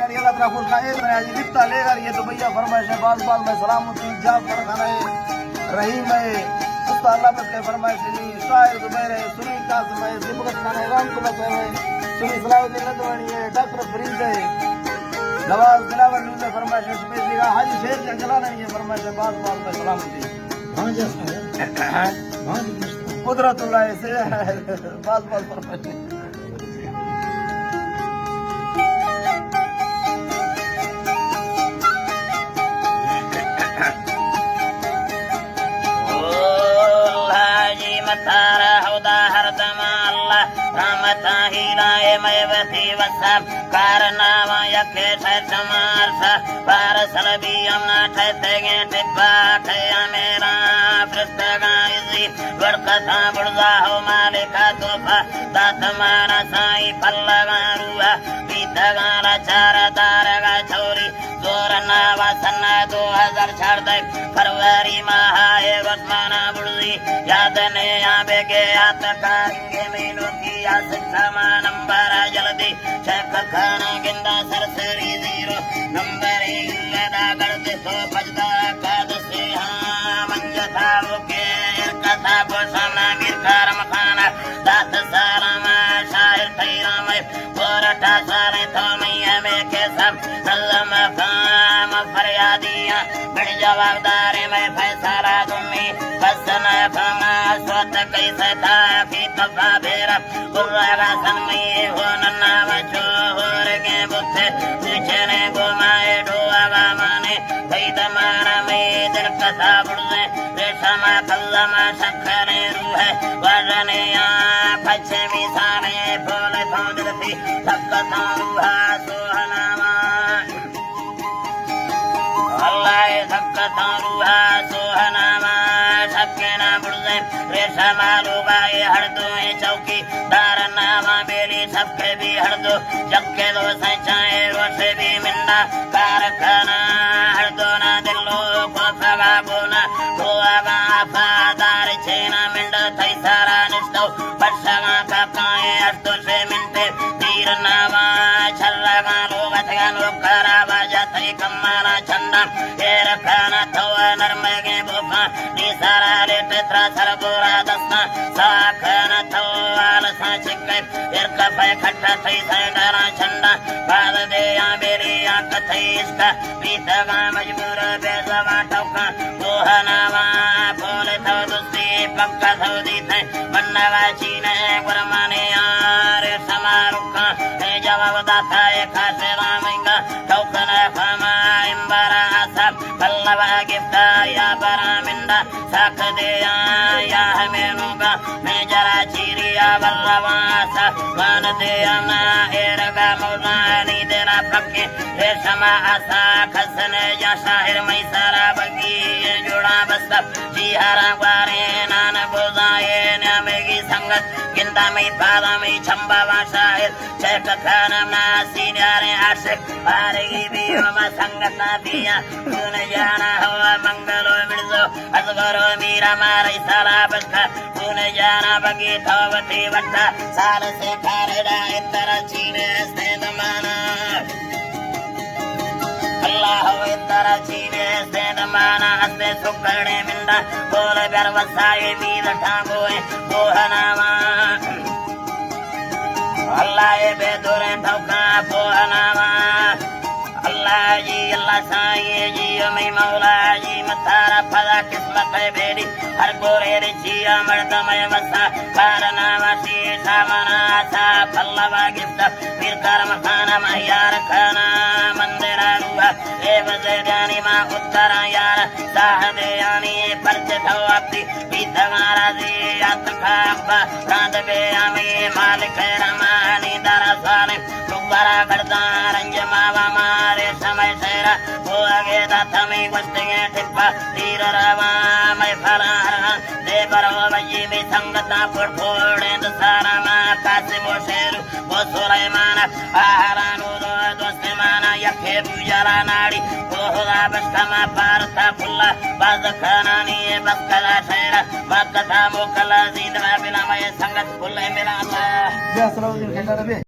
गाड़ी का तरफ उसका एक नया जी लिखता लेगा ये तो भैया फरमाइश है बाल बाल में सलामती जाफर खाना है रहीम है उस्ता अल्लाह बस के फरमाइश नहीं शायर जुबैर है सुनी कासिम है सिबगत खाना है राम कुलत है सुनी सलाउद्दीन नदवानी है डॉक्टर फरीद है नवाज दिलावर ने फरमाइश है स्पेशली का हाजी शेख ने चलाना है फरमाइश है बाल बाल में सलामती हां जैसा है हां कुदरतुल्लाह से बाल बाल फरमाइश तारा हुदा हरदम अल्लाह रहमत ही लाए मैं वसी वसब कारनामा यके ठमार सा पार सलबी अमना ठेगे टिप्पा खया मेरा फ्रिस्तगा इजी बरकता बुर्जा हो मालिका तोफा दात मारा साई पल्लगा रुआ बीतगा चार तारगा छोरी जोर नावा सन्ना 2006 फरवरी माह है वसमाना बुर्जी याद ने बेगे याद करेंगे मीनू की याद समा नंबर जल्दी चेक खाना गिंदा सरसरी 0 नंबर इल्ला करते तो बजदा काद से हां मंजता ओके कथा को सामना गिर करम खाना दात सालामा शायर तैरा में पोरटा सारे तो मैं में के सब सल्लम काम फरियादियां बड़ जवाबदार में फैसला तुम्ही बस न फमा स्वत कैसे था फी तफा बेरा गुर्रा सनमी हो नन्ना बचो होर के बुथे तुझने गोमाए डोगा माने कई दमारा में दिल कथा बुड़े रेशमा कल्लमा शक्करे रूहे वरने आ पश्चिमी सारे फूल थोंदती तक्कता रूहा सोहनामा अल्लाह तक्कता रूहा सोहनामा सबकेना बुड़े रेशमा लोगाए हर दो चौकी दार नामा बेली सबके भी हर दो जक्के दो सचाए रोसे भी मिन्ना कारखाना हर दो ना दिलो को फगा बोना गोगा फादार छेना मिंड थई सारा निष्ठो बरसगा काकाए हर दो से मिनटे तीर नामा छल्लगा लोग थगा लोग करावा जाते कमाना चंदा एर खाना तो नरमगे बोफा नी सारा रे तेत्रा सरबोरा दस्ता साखना तो आल सा चिक्के एर कफे खट्टा थई संडरा चंदा बाद दे या बेरी या कथई इसका बीतगा मजबूर बेजवा टोका गोहनावा बोले तो दुस्ती पक्का थो दी थे बनवा चीने गुरमाने यार समारुका है जवाब दाता है खासे रामिंगा टोकना फमा इम्बरा सब पल्लवा गिफ्ता या बरामिंदा साख दे या हमेनुगा मैं जरा चीरिया बल्लवासा मान दे ना एरगा मौलानी देना पक्के रेशमा आसा खसने या शाहिर मैं सारा बगी जुड़ा बस जी हरा ग्वारे नान बोजाए नामेगी संगत गिंदा में पादा में छंबा शाहिर चेक खाना ना सीनियर आशिक पारेगी भी हम संगत ना दिया तूने जाना हुआ मंगलो मिर्जो अजगरो मीरा मारे सारा बखा तूने जाना बगी थोवती वट्टा साल से खारेडा इतर चीने से दमाना अल्लाह इतर चीने से दमाना हस्ते सुकड़े मिंदा बोले बरवसाए मीर ठांगोए बोहनामा अल्लाह बेदुरे ठोका बोहनामा अल्लाह जी अल्लाह साईं जी मैं मौला जी मतारा फला किस्मत है बेड़ी हर गोरे रे जिया मर्द मैं वसा कारना वसी सामना सा फल्लवा गिफ्ट फिर कर्म खाना महियार खाना मंदिर रुआ ए वजदानी मा उत्तरा यार साहबे यानी परच थो अपनी बीतगारा जी अत खाबा रात बे आमी मालिक रमानी दरसाने सुबरा करदा रंजमावा मारे समय सेरा वो आगे दाता में वस्तेंगे टिप्पा तीर रवा मैं फरारा दे बरो वजी में संगता फोड़े दसारा मा कासे वो शेर वो सुलेमान आहारानु दो दोस्ते माना यखे बुजरा नाड़ी वो होगा बस कमा पारता फुल्ला बाज खाना नहीं बस कला शेरा बात कथा मोकला जिंदा बिना मैं संगत फुल्ले मिला